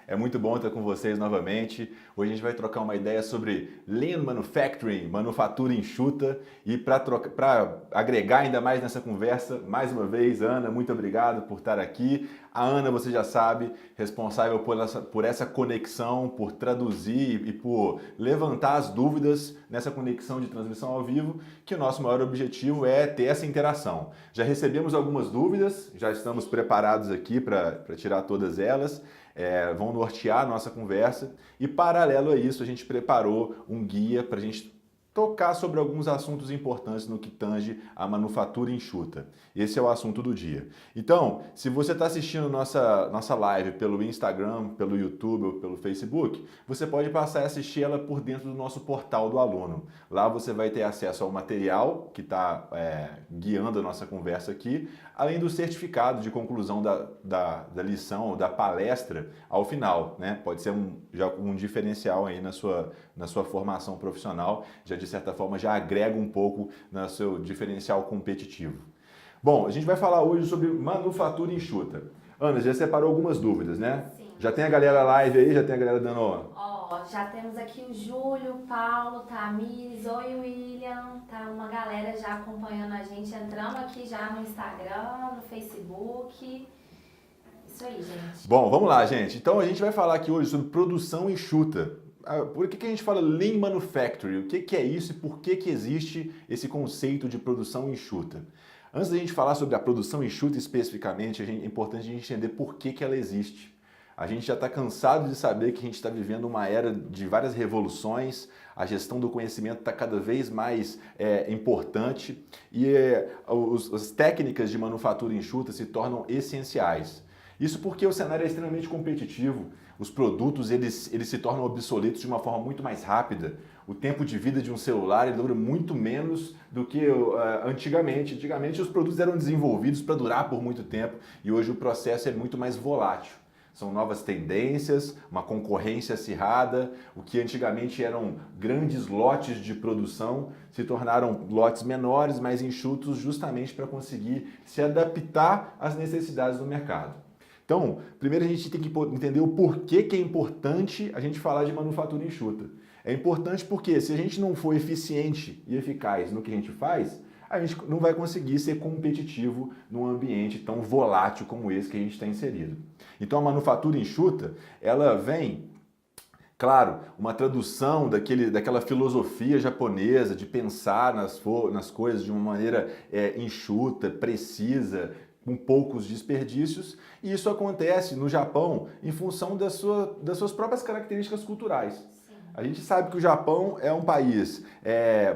É muito bom estar com vocês novamente. Hoje a gente vai trocar uma ideia sobre Lean Manufacturing, manufatura enxuta. E para agregar ainda mais nessa conversa, mais uma vez, Ana, muito obrigado por estar aqui. A Ana, você já sabe, responsável por essa conexão, por traduzir e por levantar as dúvidas nessa conexão de transmissão ao vivo, que o nosso maior objetivo é ter essa interação. Já recebemos algumas dúvidas, já estamos preparados aqui para tirar todas elas. Vão nortear a nossa conversa e, paralelo a isso, a gente preparou um guia para a gente tocar sobre alguns assuntos importantes no que tange a manufatura enxuta. Esse é o assunto do dia. Então, se você está assistindo nossa live pelo Instagram, pelo YouTube ou pelo Facebook, você pode passar a assistir ela por dentro do nosso portal do aluno. Lá você vai ter acesso ao material que está guiando a nossa conversa aqui, além do certificado de conclusão da lição, da palestra ao final, né? Pode ser já um diferencial aí na sua formação profissional, já de certa forma já agrega um pouco no seu diferencial competitivo. Bom, a gente vai falar hoje sobre manufatura enxuta. Ana, já separou algumas dúvidas, né? Sim. Já tem a galera live aí, já tem a galera dando... Ó, já temos aqui o Júlio, o Paulo, tá a Miss, oi William, tá uma galera já acompanhando a gente, entrando aqui já no Instagram, no Facebook. Isso aí, gente. Bom, vamos lá, gente. Então a gente vai falar aqui hoje sobre produção enxuta. Por que a gente fala Lean Manufacturing? O que é isso e por que existe esse conceito de produção enxuta? Antes da gente falar sobre a produção enxuta especificamente, é importante a gente entender por que ela existe. A gente já está cansado de saber que a gente está vivendo uma era de várias revoluções, a gestão do conhecimento está cada vez mais importante e as técnicas de manufatura enxuta se tornam essenciais. Isso porque o cenário é extremamente competitivo, os produtos eles se tornam obsoletos de uma forma muito mais rápida. O tempo de vida de um celular ele dura muito menos do que antigamente. Antigamente os produtos eram desenvolvidos para durar por muito tempo e hoje o processo é muito mais volátil. São novas tendências, uma concorrência acirrada, o que antigamente eram grandes lotes de produção se tornaram lotes menores, mais enxutos, justamente para conseguir se adaptar às necessidades do mercado. Então, primeiro a gente tem que entender o porquê que é importante a gente falar de manufatura enxuta. É importante porque se a gente não for eficiente e eficaz no que a gente faz, a gente não vai conseguir ser competitivo num ambiente tão volátil como esse que a gente está inserido. Então a manufatura enxuta, ela vem, claro, uma tradução daquela filosofia japonesa de pensar nas coisas de uma maneira enxuta, precisa, com poucos desperdícios, e isso acontece no Japão em função das suas próprias características culturais. A gente sabe que o Japão é um país,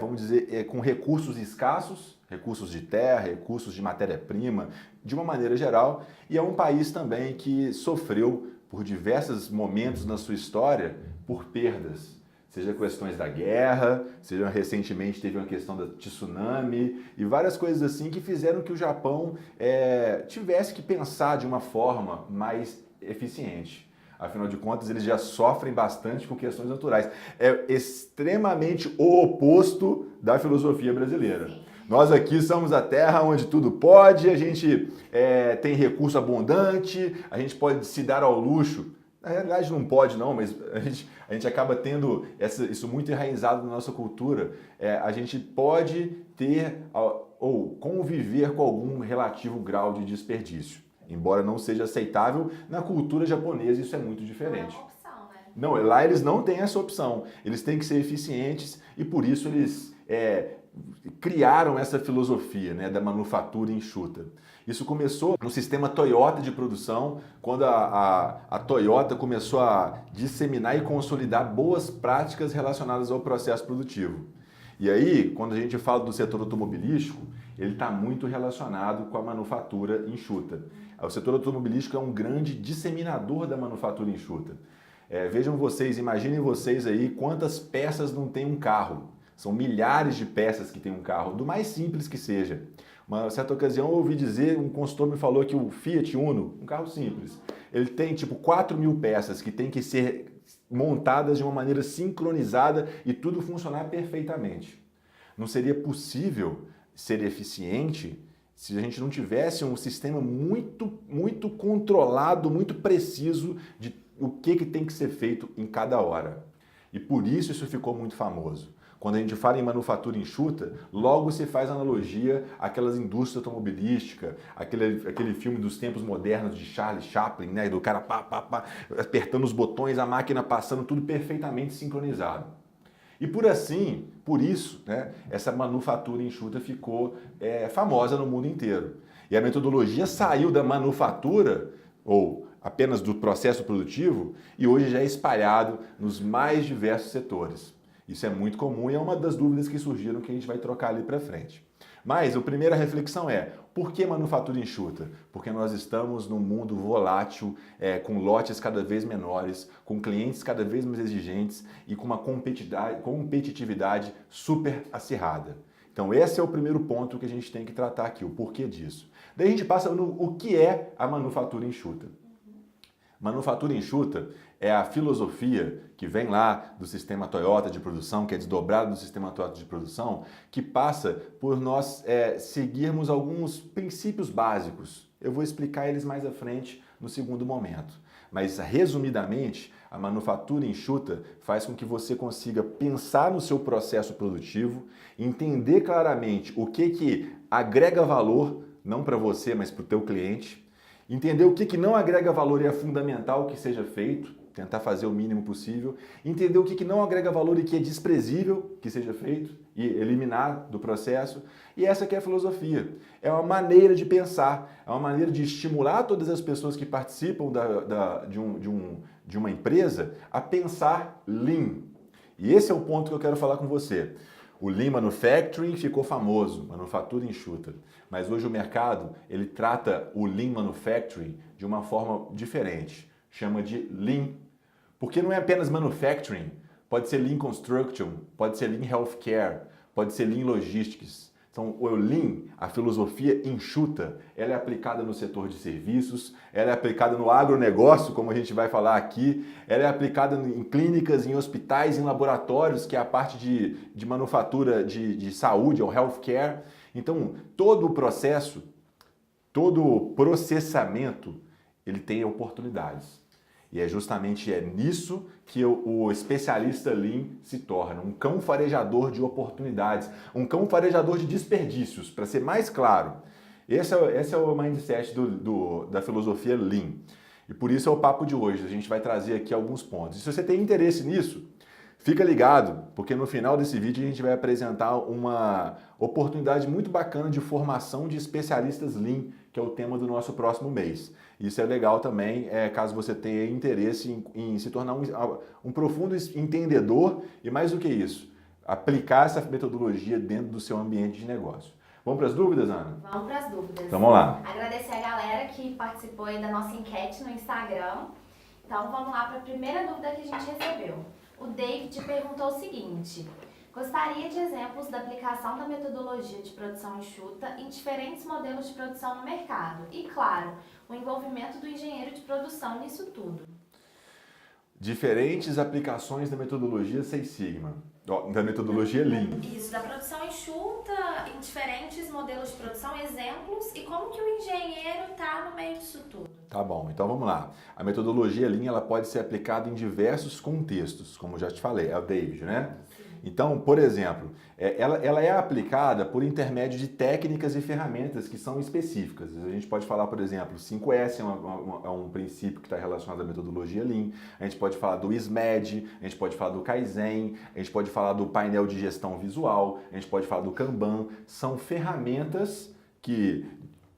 vamos dizer, com recursos escassos, recursos de terra, recursos de matéria-prima, de uma maneira geral, e é um país também que sofreu por diversos momentos na sua história por perdas. Seja questões da guerra, seja recentemente teve uma questão da tsunami e várias coisas assim que fizeram que o Japão tivesse que pensar de uma forma mais eficiente. Afinal de contas, eles já sofrem bastante com questões naturais. É extremamente o oposto da filosofia brasileira. Nós aqui somos a terra onde tudo pode, a gente tem recurso abundante, a gente pode se dar ao luxo. Na realidade não pode não, mas a gente acaba tendo isso muito enraizado na nossa cultura. A gente pode ter ou conviver com algum relativo grau de desperdício. Embora não seja aceitável, na cultura japonesa isso é muito diferente. Não é uma opção, né? Não, lá eles não têm essa opção. Eles têm que ser eficientes e por isso eles criaram essa filosofia, né, da manufatura enxuta. Isso começou no sistema Toyota de produção, quando a Toyota começou a disseminar e consolidar boas práticas relacionadas ao processo produtivo. E aí, quando a gente fala do setor automobilístico, ele está muito relacionado com a manufatura enxuta. O setor automobilístico é um grande disseminador da manufatura enxuta. Vejam vocês, imaginem vocês aí quantas peças não tem um carro. São milhares de peças que tem um carro, do mais simples que seja. Uma certa ocasião eu ouvi dizer, um consultor me falou que o Fiat Uno, um carro simples, ele tem tipo 4.000 peças que tem que ser montadas de uma maneira sincronizada e tudo funcionar perfeitamente. Não seria possível ser eficiente se a gente não tivesse um sistema muito controlado, muito preciso o que tem que ser feito em cada hora. E por isso ficou muito famoso. Quando a gente fala em manufatura enxuta, logo se faz analogia àquelas indústrias automobilísticas, aquele filme dos tempos modernos de Charlie Chaplin, né? Do cara apertando os botões, a máquina passando, tudo perfeitamente sincronizado. E por isso, né, essa manufatura enxuta ficou famosa no mundo inteiro. E a metodologia saiu da manufatura, ou apenas do processo produtivo, e hoje já é espalhado nos mais diversos setores. Isso é muito comum e é uma das dúvidas que surgiram que a gente vai trocar ali para frente. Mas a primeira reflexão é, por que manufatura enxuta? Porque nós estamos num mundo volátil, com lotes cada vez menores, com clientes cada vez mais exigentes e com uma competitividade super acirrada. Então esse é o primeiro ponto que a gente tem que tratar aqui, o porquê disso. Daí a gente passa no o que é a manufatura enxuta. Manufatura enxuta é a filosofia que vem lá do sistema Toyota de produção, que é desdobrado do sistema Toyota de produção, que passa por nós seguirmos alguns princípios básicos. Eu vou explicar eles mais à frente no segundo momento. Mas, resumidamente, a manufatura enxuta faz com que você consiga pensar no seu processo produtivo, entender claramente o que agrega valor, não para você, mas para o teu cliente, entender o que não agrega valor e é fundamental que seja feito, tentar fazer o mínimo possível, entender o que não agrega valor e que é desprezível que seja feito e eliminar do processo. E essa que é a filosofia. É uma maneira de pensar, é uma maneira de estimular todas as pessoas que participam de uma empresa a pensar Lean. E esse é o ponto que eu quero falar com você. O Lean Manufacturing ficou famoso, manufatura enxuta. Mas hoje o mercado, ele trata o Lean Manufacturing de uma forma diferente. Chama de Lean. Porque não é apenas manufacturing. Pode ser Lean Construction, pode ser Lean Healthcare, pode ser Lean Logistics. Então, o Lean, a filosofia enxuta, ela é aplicada no setor de serviços, ela é aplicada no agronegócio, como a gente vai falar aqui, ela é aplicada em clínicas, em hospitais, em laboratórios, que é a parte de manufatura de saúde, é o healthcare. Então, todo o processo, todo o processamento, ele tem oportunidades. E é justamente nisso que o especialista Lean se torna, um cão farejador de oportunidades, um cão farejador de desperdícios, para ser mais claro. Esse é o mindset da filosofia Lean. E por isso é o papo de hoje, a gente vai trazer aqui alguns pontos. E se você tem interesse nisso, fica ligado, porque no final desse vídeo a gente vai apresentar uma oportunidade muito bacana de formação de especialistas Lean, que é o tema do nosso próximo mês. Isso é legal também, caso você tenha interesse em se tornar um profundo entendedor e mais do que isso, aplicar essa metodologia dentro do seu ambiente de negócio. Vamos para as dúvidas, Ana? Vamos para as dúvidas. Então vamos lá. Agradecer a galera que participou aí da nossa enquete no Instagram. Então vamos lá para a primeira dúvida que a gente recebeu. O David perguntou o seguinte: gostaria de exemplos da aplicação da metodologia de produção enxuta em diferentes modelos de produção no mercado. E, claro, o envolvimento do engenheiro de produção nisso tudo. Diferentes aplicações da metodologia Six Sigma, da metodologia Lean. Isso, da produção enxuta em diferentes modelos de produção, exemplos e como que o engenheiro está no meio disso tudo. Tá bom, então vamos lá. A metodologia Lean ela pode ser aplicada em diversos contextos, como já te falei, é o David, né? Então, por exemplo, ela é aplicada por intermédio de técnicas e ferramentas que são específicas. A gente pode falar, por exemplo, 5S é um princípio que está relacionado à metodologia Lean. A gente pode falar do SMAD, a gente pode falar do Kaizen, a gente pode falar do painel de gestão visual, a gente pode falar do Kanban. São ferramentas que,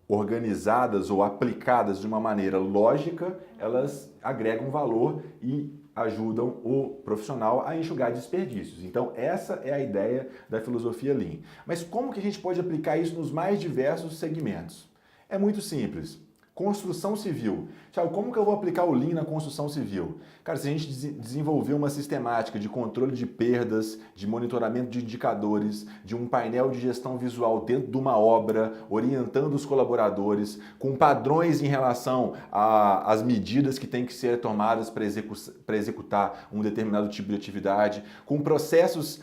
organizadas ou aplicadas de uma maneira lógica, elas agregam valor e ajudam o profissional a enxugar desperdícios. Então, essa é a ideia da filosofia Lean. Mas como que a gente pode aplicar isso nos mais diversos segmentos? É muito simples. Construção civil. Thiago, como que eu vou aplicar o Lean na construção civil? Cara, se a gente desenvolver uma sistemática de controle de perdas, de monitoramento de indicadores, de um painel de gestão visual dentro de uma obra, orientando os colaboradores, com padrões em relação às medidas que têm que ser tomadas para executar um determinado tipo de atividade, com processos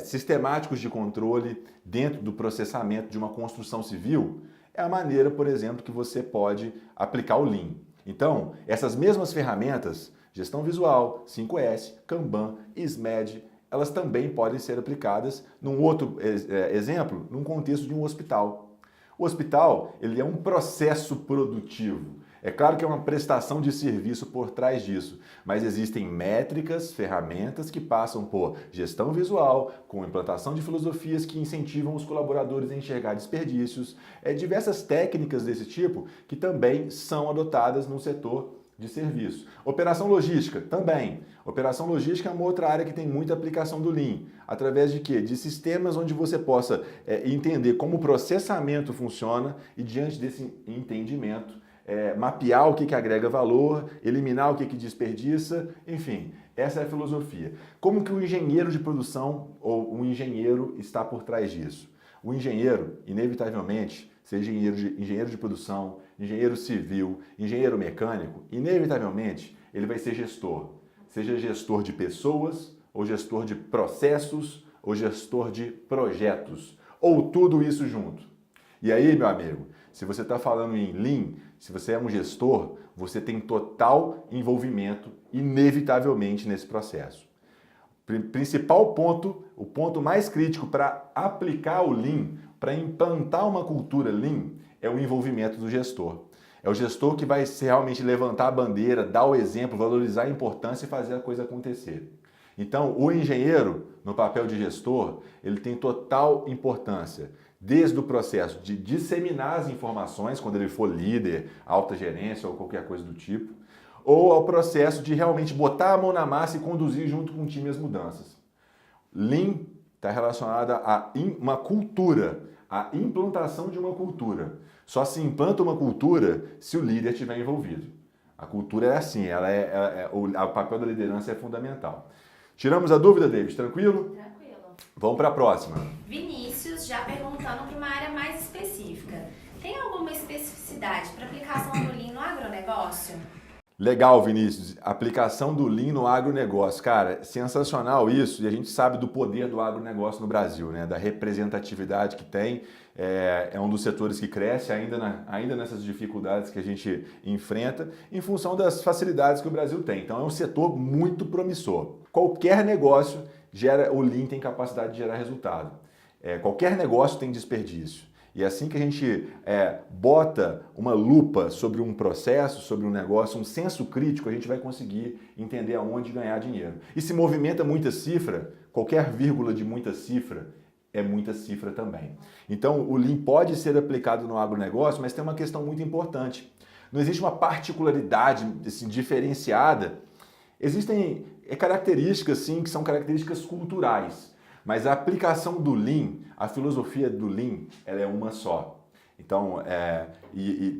sistemáticos de controle dentro do processamento de uma construção civil, é a maneira, por exemplo, que você pode aplicar o Lean. Então, essas mesmas ferramentas Gestão visual, 5S, Kanban, SMED, elas também podem ser aplicadas num outro exemplo, num contexto de um hospital. O hospital, ele é um processo produtivo. É claro que é uma prestação de serviço por trás disso, mas existem métricas, ferramentas que passam por gestão visual, com implantação de filosofias que incentivam os colaboradores a enxergar desperdícios, diversas técnicas desse tipo que também são adotadas no setor de serviço. Operação logística, também. Operação logística é uma outra área que tem muita aplicação do Lean. Através de quê? De sistemas onde você possa entender como o processamento funciona e, diante desse entendimento, mapear o que agrega valor, eliminar o que desperdiça, enfim, essa é a filosofia. Como que o engenheiro de produção ou o engenheiro está por trás disso? O engenheiro, inevitavelmente, seja engenheiro de produção, engenheiro civil, engenheiro mecânico, inevitavelmente ele vai ser gestor. Seja gestor de pessoas, ou gestor de processos, ou gestor de projetos, ou tudo isso junto. E aí, meu amigo, se você está falando em Lean, se você é um gestor, você tem total envolvimento, inevitavelmente, nesse processo. Principal ponto, o ponto mais crítico para aplicar o Lean, para implantar uma cultura Lean, é o envolvimento do gestor. É o gestor que vai realmente levantar a bandeira, dar o exemplo, valorizar a importância e fazer a coisa acontecer. Então, o engenheiro, no papel de gestor, ele tem total importância, desde o processo de disseminar as informações, quando ele for líder, alta gerência ou qualquer coisa do tipo, ou ao processo de realmente botar a mão na massa e conduzir junto com o time as mudanças. Lean está relacionada a uma cultura, a implantação de uma cultura. Só se implanta uma cultura se o líder estiver envolvido. A cultura é assim, o papel da liderança é fundamental. Tiramos a dúvida, David? Tranquilo? Tranquilo. Vamos para a próxima. Vinícius, já perguntando para uma área mais específica. Tem alguma especificidade para aplicação do Lean no agronegócio? Legal, Vinícius. Aplicação do Lean no agronegócio. Cara, sensacional isso. E a gente sabe do poder do agronegócio no Brasil, né? Da representatividade que tem. É um dos setores que cresce ainda nessas dificuldades que a gente enfrenta, em função das facilidades que o Brasil tem. Então é um setor muito promissor. Qualquer negócio o Lean tem capacidade de gerar resultado. Qualquer negócio tem desperdício. E assim que a gente bota uma lupa sobre um processo, sobre um negócio, um senso crítico, a gente vai conseguir entender aonde ganhar dinheiro. E se movimenta muita cifra, qualquer vírgula de muita cifra é muita cifra também. Então, o Lean pode ser aplicado no agronegócio, mas tem uma questão muito importante. Não existe uma particularidade assim, diferenciada. Existem características, sim, que são características culturais. Mas a aplicação do Lean, a filosofia do Lean, ela é uma só. Então,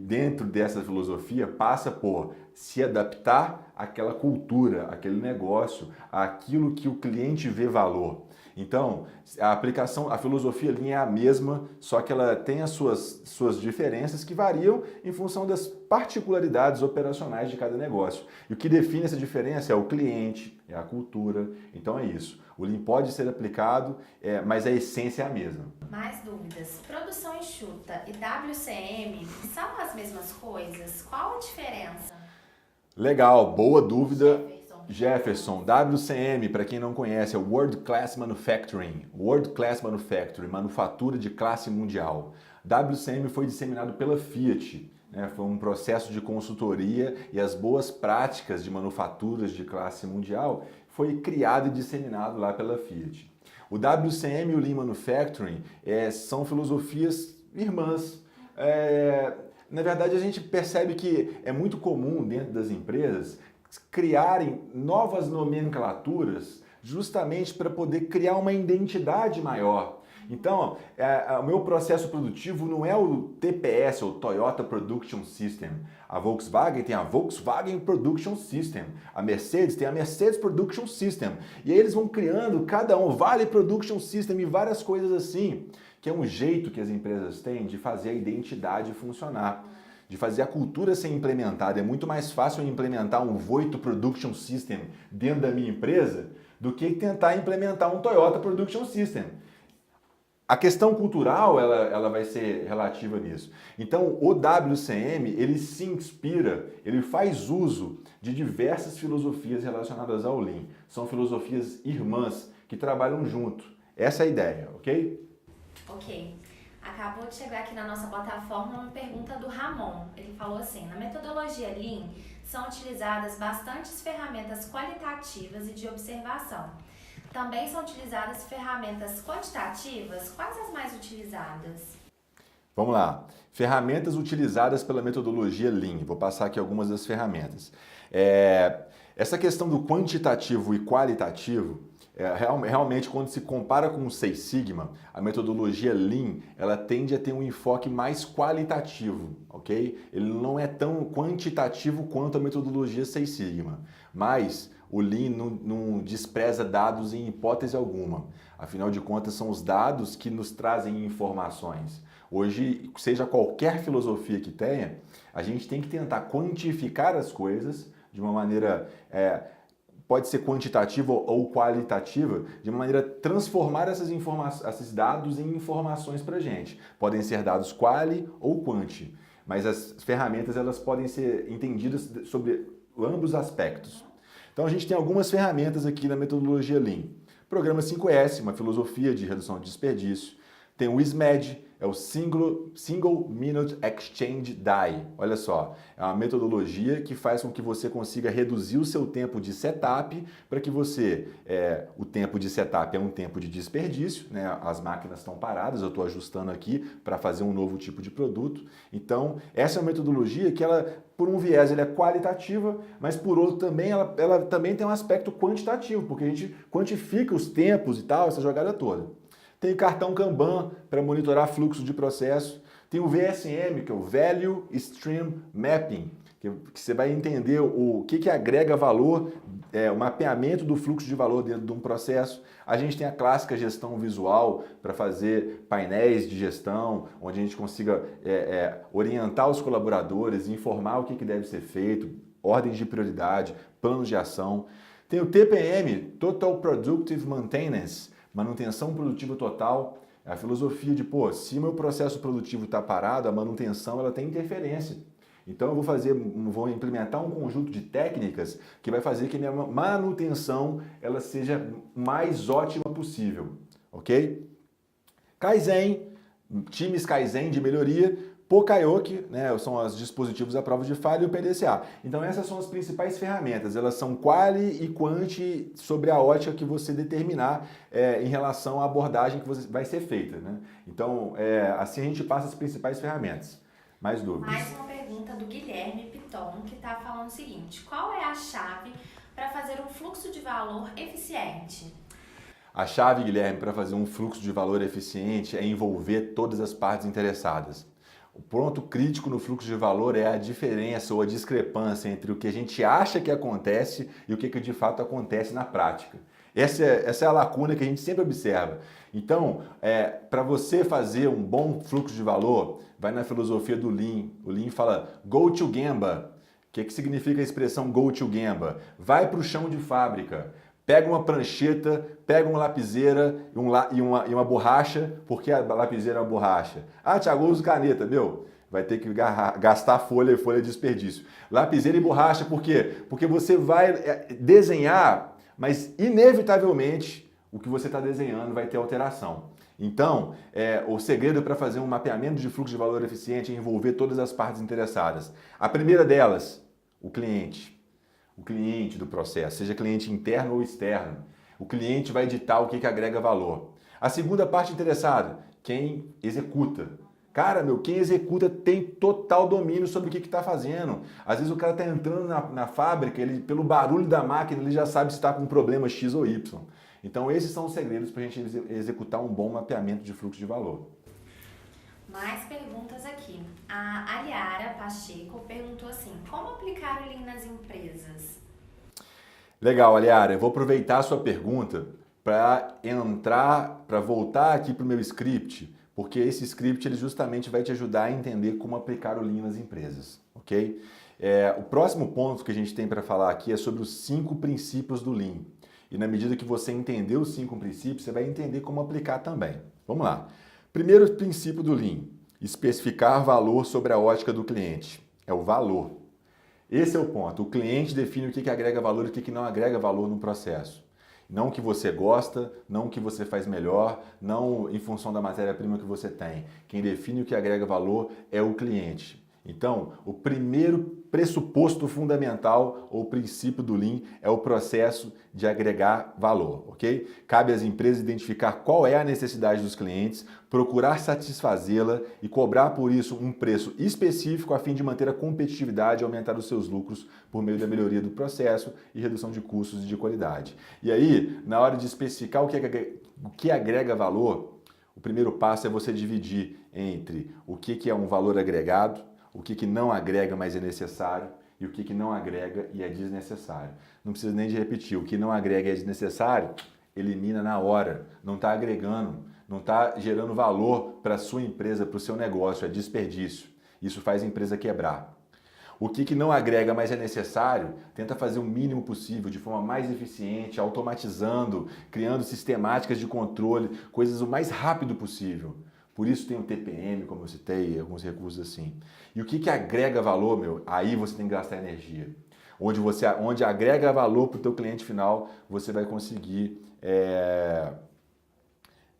dentro dessa filosofia passa por se adaptar àquela cultura, àquele negócio, àquilo que o cliente vê valor. Então, a filosofia Lean é a mesma, só que ela tem as suas diferenças que variam em função das particularidades operacionais de cada negócio. E o que define essa diferença é o cliente, é a cultura. Então é isso. O Lean pode ser aplicado, mas a essência é a mesma. Mais dúvidas. Produção enxuta e WCM são as mesmas coisas? Qual a diferença? Legal, boa dúvida. Jefferson, WCM, para quem não conhece, é World Class Manufacturing. World Class Manufacturing, manufatura de classe mundial. WCM foi disseminado pela Fiat, né? Foi um processo de consultoria e as boas práticas de manufaturas de classe mundial foi criado e disseminado lá pela Fiat. O WCM e o Lean Manufacturing são filosofias irmãs. Na verdade, a gente percebe que é muito comum dentro das empresas criarem novas nomenclaturas justamente para poder criar uma identidade maior. Então, o meu processo produtivo não é o TPS, o Toyota Production System. A Volkswagen tem a Volkswagen Production System. A Mercedes tem a Mercedes Production System. E aí eles vão criando cada um, Vale Production System e várias coisas assim, que é um jeito que as empresas têm de fazer a identidade funcionar, de fazer a cultura ser implementada. É muito mais fácil implementar um Voito Production System dentro da minha empresa do que tentar implementar um Toyota Production System. A questão cultural, ela vai ser relativa nisso. Então, o WCM, ele se inspira, ele faz uso de diversas filosofias relacionadas ao Lean. São filosofias irmãs que trabalham junto. Essa é a ideia, ok? Ok. Acabou de chegar aqui na nossa plataforma uma pergunta do Ramon. Ele falou assim: na metodologia Lean são utilizadas bastantes ferramentas qualitativas e de observação. Também são utilizadas ferramentas quantitativas? Quais as mais utilizadas? Vamos lá. Ferramentas utilizadas pela metodologia Lean. Vou passar aqui algumas das ferramentas. Essa questão do quantitativo e qualitativo, realmente quando se compara com o Six Sigma, a metodologia Lean, ela tende a ter um enfoque mais qualitativo, ok? Ele não é tão quantitativo quanto a metodologia Six Sigma, mas o Lean não despreza dados em hipótese alguma. Afinal de contas, são os dados que nos trazem informações. Hoje, seja qualquer filosofia que tenha, a gente tem que tentar quantificar as coisas de uma maneira, pode ser quantitativa ou qualitativa, de uma maneira transformar esses dados em informações para a gente. Podem ser dados quali ou quanti, mas as ferramentas elas podem ser entendidas sobre ambos aspectos. Então a gente tem algumas ferramentas aqui na metodologia Lean. Programa 5S, uma filosofia de redução de desperdício. Tem o SMED, é o Single Minute Exchange Die. Olha só, é uma metodologia que faz com que você consiga reduzir o seu tempo de setup para que você, o tempo de setup é um tempo de desperdício, né? As máquinas estão paradas, eu estou ajustando aqui para fazer um novo tipo de produto. Então, essa é uma metodologia que ela, por um viés, ela é qualitativa, mas por outro também, ela também tem um aspecto quantitativo, porque a gente quantifica os tempos e tal, essa jogada toda. Tem o cartão Kanban para monitorar fluxo de processo. Tem o VSM, que é o Value Stream Mapping, que você vai entender o que agrega valor, o mapeamento do fluxo de valor dentro de um processo. A gente tem a clássica gestão visual para fazer painéis de gestão, onde a gente consiga orientar os colaboradores, informar o que deve ser feito, ordens de prioridade, planos de ação. Tem o TPM, Total Productive Maintenance, manutenção produtiva total, é a filosofia de, se meu processo produtivo está parado, a manutenção ela tem interferência. Então eu vou implementar um conjunto de técnicas que vai fazer que a minha manutenção ela seja mais ótima possível, ok? Kaizen, times Kaizen de melhoria, Pokayoke, né, são os dispositivos à prova de falha e o PDCA. Então essas são as principais ferramentas, elas são quali e quanti sobre a ótica que você determinar em relação à abordagem que vai ser feita, né? Então assim a gente passa as principais ferramentas. Mais dúvidas? Mais uma pergunta do Guilherme Piton, que está falando o seguinte: qual é a chave para fazer um fluxo de valor eficiente? A chave, Guilherme, para fazer um fluxo de valor eficiente é envolver todas as partes interessadas. O ponto crítico no fluxo de valor é a diferença ou a discrepância entre o que a gente acha que acontece e o que de fato acontece na prática. Essa é a lacuna que a gente sempre observa. Então, para você fazer um bom fluxo de valor, vai na filosofia do Lean. O Lean fala go to Gemba. O que significa a expressão go to Gemba? Vai para o chão de fábrica. Pega uma prancheta, pega uma lapiseira e uma borracha, porque a lapiseira é uma borracha. Ah, Thiago, uso caneta, vai ter que gastar folha de desperdício. Lapiseira e borracha, por quê? Porque você vai desenhar, mas inevitavelmente o que você está desenhando vai ter alteração. Então, o segredo para fazer um mapeamento de fluxo de valor eficiente é envolver todas as partes interessadas. A primeira delas, o cliente. O cliente do processo, seja cliente interno ou externo. O cliente vai ditar o que agrega valor. A segunda parte interessada, quem executa. Cara, quem executa tem total domínio sobre o que está fazendo. Às vezes o cara está entrando na fábrica, pelo barulho da máquina, ele já sabe se está com um problema X ou Y. Então esses são os segredos para a gente executar um bom mapeamento de fluxo de valor. Mais perguntas aqui. A Aliara Pacheco perguntou assim: como aplicar o Lean nas empresas? Legal, Aliara. Eu vou aproveitar a sua pergunta para voltar aqui para o meu script, porque esse script ele justamente vai te ajudar a entender como aplicar o Lean nas empresas, ok? O próximo ponto que a gente tem para falar aqui é sobre os 5 princípios do Lean. E na medida que você entender os 5 princípios, você vai entender como aplicar também. Vamos lá. Primeiro princípio do Lean, especificar valor sobre a ótica do cliente. É o valor. Esse é o ponto. O cliente define o que agrega valor e o que não agrega valor no processo. Não o que você gosta, não o que você faz melhor, não em função da matéria-prima que você tem. Quem define o que agrega valor é o cliente. Então, o primeiro pressuposto fundamental ou princípio do Lean é o processo de agregar valor, ok? Cabe às empresas identificar qual é a necessidade dos clientes, procurar satisfazê-la e cobrar por isso um preço específico a fim de manter a competitividade e aumentar os seus lucros por meio da melhoria do processo e redução de custos e de qualidade. E aí, na hora de especificar o que agrega valor, o primeiro passo é você dividir entre o que é um valor agregado, o que não agrega, mas é necessário, e o que não agrega e é desnecessário. Não precisa nem de repetir, o que não agrega e é desnecessário, elimina na hora, não está agregando, não está gerando valor para a sua empresa, para o seu negócio, é desperdício. Isso faz a empresa quebrar. O que não agrega, mas é necessário, tenta fazer o mínimo possível, de forma mais eficiente, automatizando, criando sistemáticas de controle, coisas o mais rápido possível. Por isso tem o TPM, como eu citei, alguns recursos assim. E o que agrega valor, meu? Aí você tem que gastar energia. Onde agrega valor para o teu cliente final, você vai conseguir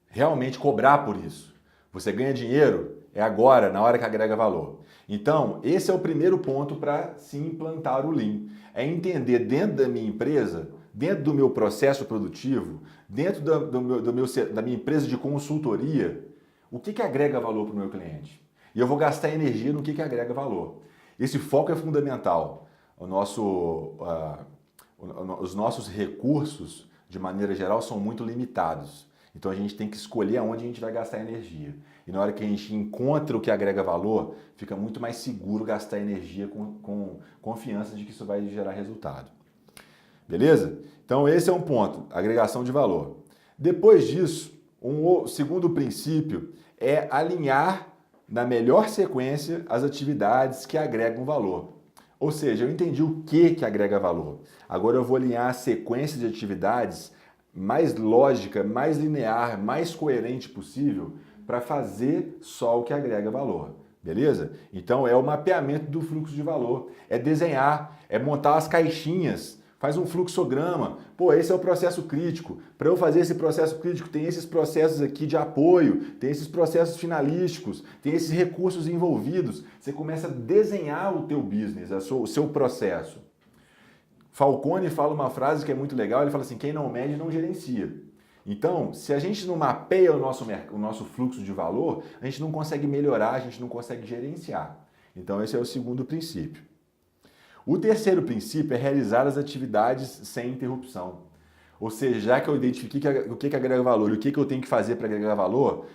realmente cobrar por isso. Você ganha dinheiro, é agora, na hora que agrega valor. Então, esse é o primeiro ponto para se implantar o Lean. É entender dentro da minha empresa, dentro do meu processo produtivo, dentro da minha empresa de consultoria, o que agrega valor para o meu cliente? E eu vou gastar energia no que agrega valor. Esse foco é fundamental. Os nossos recursos, de maneira geral, são muito limitados. Então a gente tem que escolher aonde a gente vai gastar energia. E na hora que a gente encontra o que agrega valor, fica muito mais seguro gastar energia com confiança de que isso vai gerar resultado. Beleza? Então esse é um ponto, agregação de valor. Depois disso, o segundo princípio é alinhar na melhor sequência as atividades que agregam valor. Ou seja, eu entendi o que agrega valor. Agora eu vou alinhar a sequência de atividades mais lógica, mais linear, mais coerente possível para fazer só o que agrega valor. Beleza? Então é o mapeamento do fluxo de valor, é desenhar, é montar as caixinhas, faz um fluxograma. Pô, esse é o processo crítico. Para eu fazer esse processo crítico, tem esses processos aqui de apoio, tem esses processos finalísticos, tem esses recursos envolvidos. Você começa a desenhar o teu business, o seu processo. Falcone fala uma frase que é muito legal, ele fala assim, quem não mede não gerencia. Então, se a gente não mapeia o nosso fluxo de valor, a gente não consegue melhorar, a gente não consegue gerenciar. Então, esse é o segundo princípio. O terceiro princípio é realizar as atividades sem interrupção. Ou seja, já que eu identifiquei o que agrega valor e o que eu tenho que fazer para agregar valor,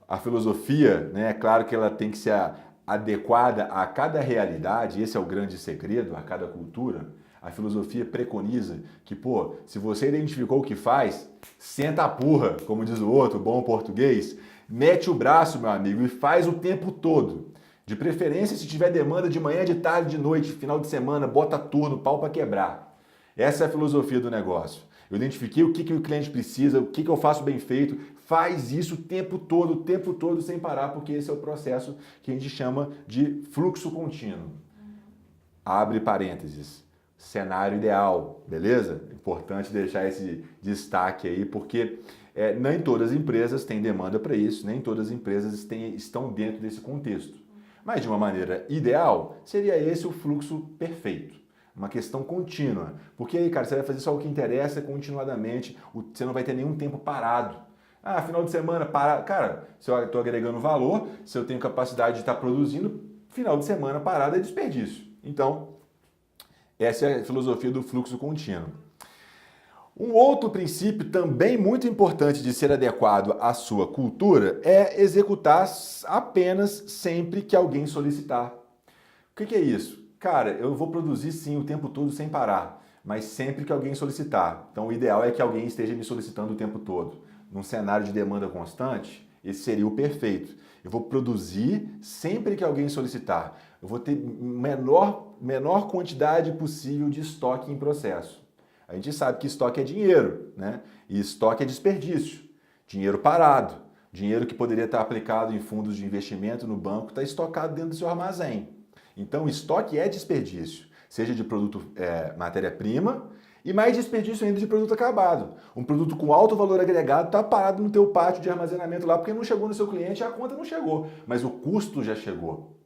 a filosofia, né, é claro que ela tem que ser adequada a cada realidade, esse é o grande segredo, a cada cultura. A filosofia preconiza que, se você identificou o que faz, senta a porra, como diz o outro, bom português, mete o braço, meu amigo, e faz o tempo todo. De preferência, se tiver demanda de manhã, de tarde, de noite, final de semana, bota turno, pau para quebrar. Essa é a filosofia do negócio. Eu identifiquei o que o cliente precisa, o que eu faço bem feito, faz isso o tempo todo, sem parar, porque esse é o processo que a gente chama de fluxo contínuo. Abre parênteses. Cenário ideal, beleza? Importante deixar esse destaque aí, porque nem todas as empresas têm demanda para isso, nem todas as empresas estão dentro desse contexto. Mas de uma maneira ideal, seria esse o fluxo perfeito. Uma questão contínua. Porque aí, cara, você vai fazer só o que interessa continuadamente, você não vai ter nenhum tempo parado. Ah, final de semana, parado. Cara, se eu estou agregando valor, se eu tenho capacidade de estar produzindo, final de semana parado é desperdício. Então, essa é a filosofia do fluxo contínuo. Um outro princípio também muito importante de ser adequado à sua cultura é executar apenas sempre que alguém solicitar. O que é isso? Cara, eu vou produzir sim o tempo todo sem parar, mas sempre que alguém solicitar. Então o ideal é que alguém esteja me solicitando o tempo todo. Num cenário de demanda constante, esse seria o perfeito. Eu vou produzir sempre que alguém solicitar. Eu vou ter menor quantidade possível de estoque em processo. A gente sabe que estoque é dinheiro, né? E estoque é desperdício, dinheiro parado. Dinheiro que poderia estar aplicado em fundos de investimento no banco está estocado dentro do seu armazém. Então, estoque é desperdício, seja de produto matéria-prima e mais desperdício ainda de produto acabado. Um produto com alto valor agregado está parado no teu pátio de armazenamento lá porque não chegou no seu cliente e a conta não chegou, mas o custo já chegou.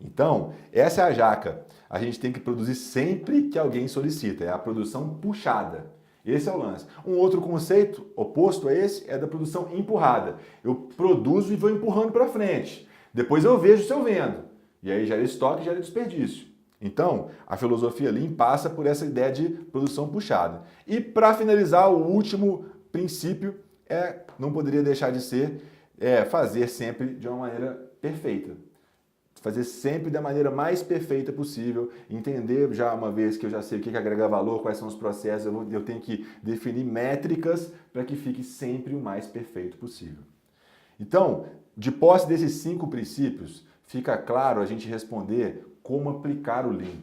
Então, essa é a jaca. A gente tem que produzir sempre que alguém solicita, é a produção puxada. Esse é o lance. Um outro conceito oposto a esse é da produção empurrada. Eu produzo e vou empurrando para frente. Depois eu vejo se eu vendo. E aí gera estoque e gera desperdício. Então, a filosofia Lean passa por essa ideia de produção puxada. E para finalizar, o último princípio não poderia deixar de ser fazer sempre de uma maneira perfeita. Fazer sempre da maneira mais perfeita possível, entender já uma vez que eu já sei o que agrega valor, quais são os processos, eu tenho que definir métricas para que fique sempre o mais perfeito possível. Então, de posse desses 5 princípios, fica claro a gente responder como aplicar o Lean.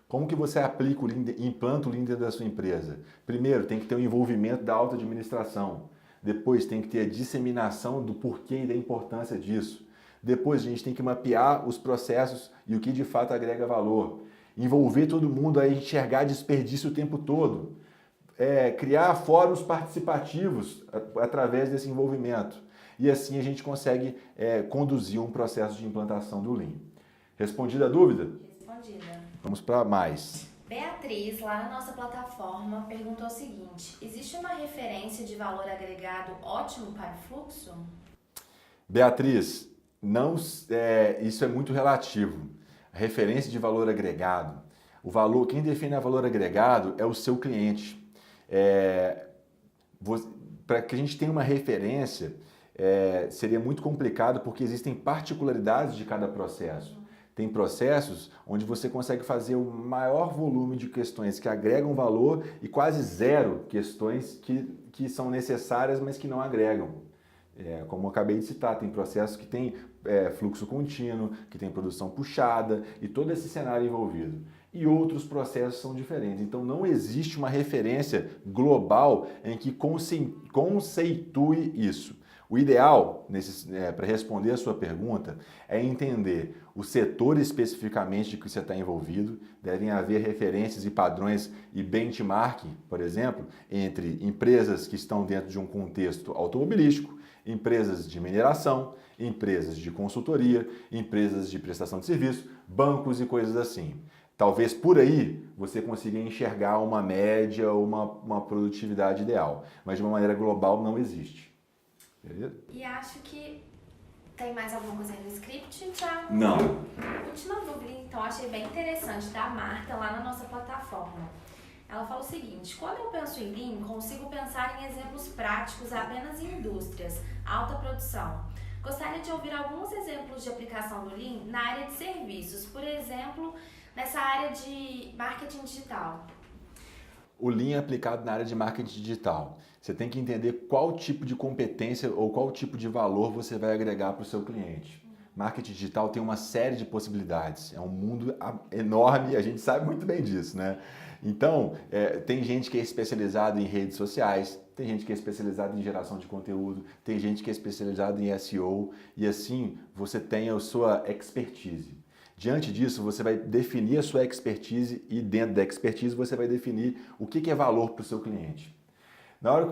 Como que você aplica o Lean, implanta o Lean dentro da sua empresa? Primeiro, tem que ter o envolvimento da alta administração. Depois, tem que ter a disseminação do porquê e da importância disso. Depois a gente tem que mapear os processos e o que de fato agrega valor. Envolver todo mundo a enxergar desperdício o tempo todo. Criar fóruns participativos através desse envolvimento. E assim a gente consegue conduzir um processo de implantação do Lean. Respondida a dúvida? Respondida. Vamos para mais. Beatriz, lá na nossa plataforma, perguntou o seguinte: existe uma referência de valor agregado ótimo para o fluxo? Beatriz, não, isso é muito relativo. A referência de valor agregado, quem define o valor agregado é o seu cliente. Para que a gente tenha uma referência, seria muito complicado porque existem particularidades de cada processo. Tem processos onde você consegue fazer o maior volume de questões que agregam valor e quase zero questões que são necessárias, mas que não agregam. Como eu acabei de citar, tem processos que tem fluxo contínuo, que tem produção puxada e todo esse cenário envolvido. E outros processos são diferentes. Então não existe uma referência global em que conceitue isso. O ideal, para responder a sua pergunta, é entender o setor especificamente de que você está envolvido. Devem haver referências e padrões e benchmarking, por exemplo, entre empresas que estão dentro de um contexto automobilístico, empresas de mineração, empresas de consultoria, empresas de prestação de serviço, bancos e coisas assim. Talvez por aí você consiga enxergar uma média ou uma produtividade ideal, mas de uma maneira global não existe. Beleza? E acho que tem mais alguma coisa aí no script, tá? Não. Última dúvida, então, achei bem interessante, da Marta, lá na nossa plataforma. Ela fala o seguinte: quando eu penso em Lean, consigo pensar em exemplos práticos apenas em indústrias, alta produção. Gostaria de ouvir alguns exemplos de aplicação do Lean na área de serviços, por exemplo, nessa área de marketing digital. O Lean é aplicado na área de marketing digital. Você tem que entender qual tipo de competência ou qual tipo de valor você vai agregar para o seu cliente. Marketing digital tem uma série de possibilidades. É um mundo enorme e a gente sabe muito bem disso, né? Então, tem gente que é especializada em redes sociais, tem gente que é especializada em geração de conteúdo, tem gente que é especializada em SEO e assim você tem a sua expertise. Diante disso, você vai definir a sua expertise e dentro da expertise você vai definir o que é valor para o seu cliente. Na hora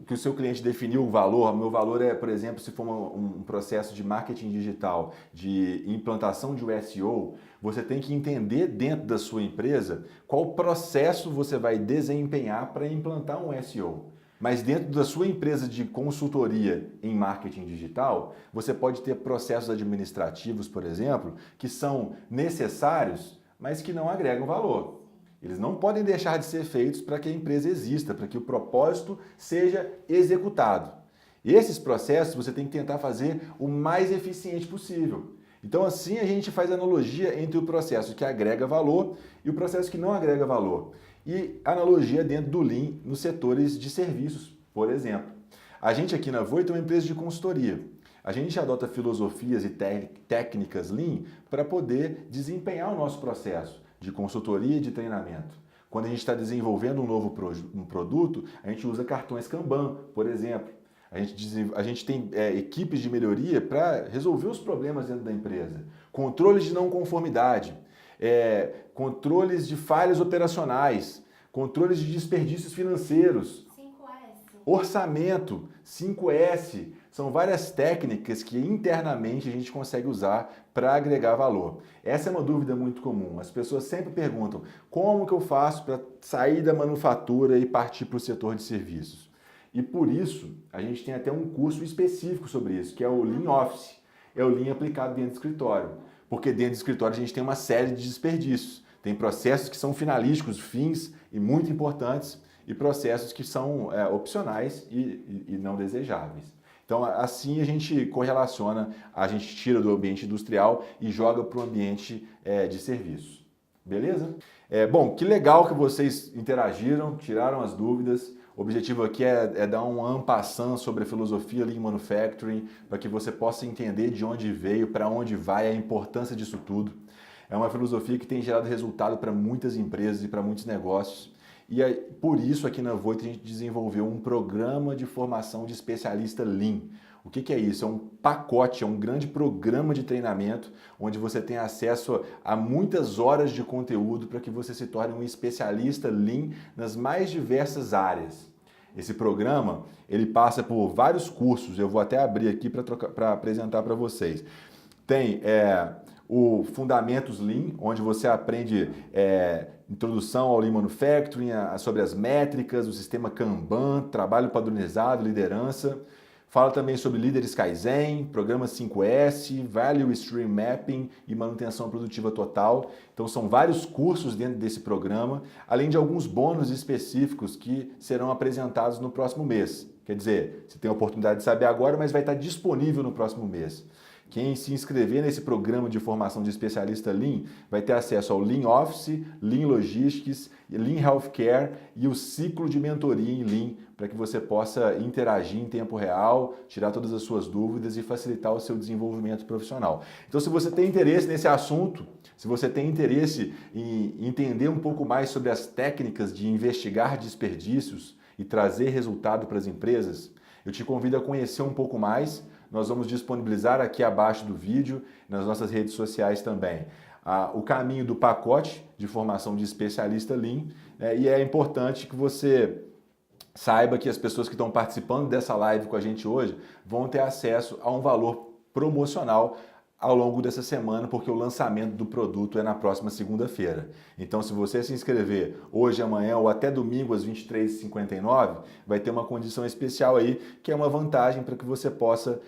que o seu cliente definiu o valor, meu valor é, por exemplo, se for um processo de marketing digital, de implantação de um SEO, você tem que entender dentro da sua empresa qual processo você vai desempenhar para implantar um SEO. Mas dentro da sua empresa de consultoria em marketing digital, você pode ter processos administrativos, por exemplo, que são necessários, mas que não agregam valor. Eles não podem deixar de ser feitos para que a empresa exista, para que o propósito seja executado. E esses processos você tem que tentar fazer o mais eficiente possível. Então assim a gente faz analogia entre o processo que agrega valor e o processo que não agrega valor. E analogia dentro do Lean nos setores de serviços, por exemplo. A gente aqui na Voito é uma empresa de consultoria. A gente adota filosofias e técnicas Lean para poder desempenhar o nosso processo de consultoria e de treinamento. Quando a gente está desenvolvendo um novo produto, a gente usa cartões Kanban, por exemplo. A gente tem equipes de melhoria para resolver os problemas dentro da empresa. Controles de não conformidade, controles de falhas operacionais, controles de desperdícios financeiros, 5S. Orçamento, 5S. São várias técnicas que internamente a gente consegue usar para agregar valor. Essa é uma dúvida muito comum. As pessoas sempre perguntam como que eu faço para sair da manufatura e partir para o setor de serviços. E por isso, a gente tem até um curso específico sobre isso, que é o Lean Office. É o Lean aplicado dentro do escritório. Porque dentro do escritório a gente tem uma série de desperdícios. Tem processos que são finalísticos, fins e muito importantes, e processos que são opcionais e não desejáveis. Então, assim a gente correlaciona, a gente tira do ambiente industrial e joga para o ambiente de serviço. Beleza? Bom, que legal que vocês interagiram, tiraram as dúvidas. O objetivo aqui é dar um en passant sobre a filosofia Lean Manufacturing, para que você possa entender de onde veio, para onde vai, a importância disso tudo. É uma filosofia que tem gerado resultado para muitas empresas e para muitos negócios. E por isso aqui na Voito a gente desenvolveu um programa de formação de especialista Lean. O que é isso? É um pacote, é um grande programa de treinamento onde você tem acesso a muitas horas de conteúdo para que você se torne um especialista Lean nas mais diversas áreas. Esse programa, ele passa por vários cursos, eu vou até abrir aqui para apresentar para vocês. Tem o Fundamentos Lean, onde você aprende introdução ao Lean Manufacturing, sobre as métricas, o sistema Kanban, trabalho padronizado, liderança. Fala também sobre líderes Kaizen, programa 5S, Value Stream Mapping e manutenção produtiva total. Então são vários cursos dentro desse programa, além de alguns bônus específicos que serão apresentados no próximo mês. Quer dizer, você tem a oportunidade de saber agora, mas vai estar disponível no próximo mês. Quem se inscrever nesse programa de formação de especialista Lean vai ter acesso ao Lean Office, Lean Logistics, Lean Healthcare e o ciclo de mentoria em Lean, para que você possa interagir em tempo real, tirar todas as suas dúvidas e facilitar o seu desenvolvimento profissional. Então, se você tem interesse nesse assunto, se você tem interesse em entender um pouco mais sobre as técnicas de investigar desperdícios e trazer resultado para as empresas, eu te convido a conhecer um pouco mais. Nós vamos disponibilizar aqui abaixo do vídeo, nas nossas redes sociais também, o caminho do pacote de formação de especialista Lean, e é importante que você saiba que as pessoas que estão participando dessa live com a gente hoje vão ter acesso a um valor promocional ao longo dessa semana, porque o lançamento do produto é na próxima segunda-feira. Então, se você se inscrever hoje, amanhã ou até domingo às 23h59, vai ter uma condição especial aí, que é uma vantagem para que você possa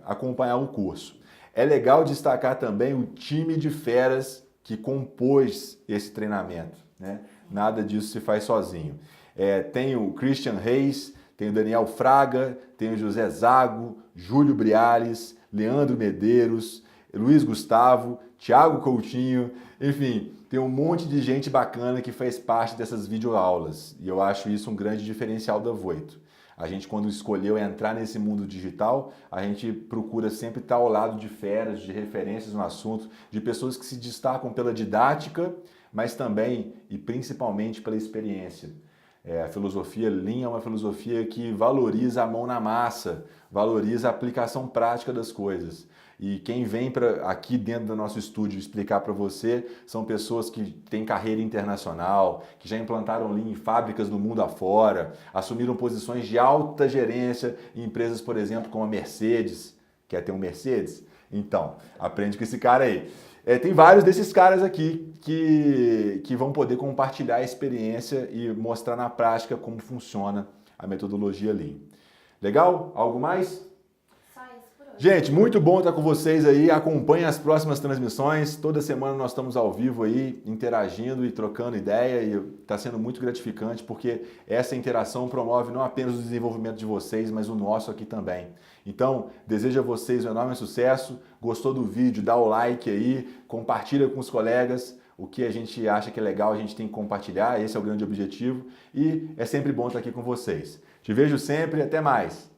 acompanhar o curso. É legal destacar também o time de feras que compôs esse treinamento, né? Nada disso se faz sozinho. Tem o Christian Reis, tem o Daniel Fraga, tem o José Zago, Júlio Briales, Leandro Medeiros, Luiz Gustavo, Thiago Coutinho, enfim, tem um monte de gente bacana que faz parte dessas videoaulas e eu acho isso um grande diferencial da Voito. A gente, quando escolheu entrar nesse mundo digital, a gente procura sempre estar ao lado de feras, de referências no assunto, de pessoas que se destacam pela didática, mas também e principalmente pela experiência. A filosofia Lean é uma filosofia que valoriza a mão na massa, valoriza a aplicação prática das coisas. E quem vem aqui dentro do nosso estúdio explicar para você são pessoas que têm carreira internacional, que já implantaram Lean em fábricas no mundo afora, assumiram posições de alta gerência em empresas, por exemplo, como a Mercedes. Quer ter um Mercedes? Então, aprende com esse cara aí. Tem vários desses caras aqui que vão poder compartilhar a experiência e mostrar na prática como funciona a metodologia Lean. Legal? Algo mais? Só isso por hoje. Gente, muito bom estar com vocês aí. Acompanhem as próximas transmissões. Toda semana nós estamos ao vivo aí, interagindo e trocando ideia e está sendo muito gratificante porque essa interação promove não apenas o desenvolvimento de vocês, mas o nosso aqui também. Então, desejo a vocês um enorme sucesso. Gostou do vídeo? Dá o like aí, compartilha com os colegas. O que a gente acha que é legal, a gente tem que compartilhar. Esse é o grande objetivo. E é sempre bom estar aqui com vocês. Te vejo sempre. Até mais.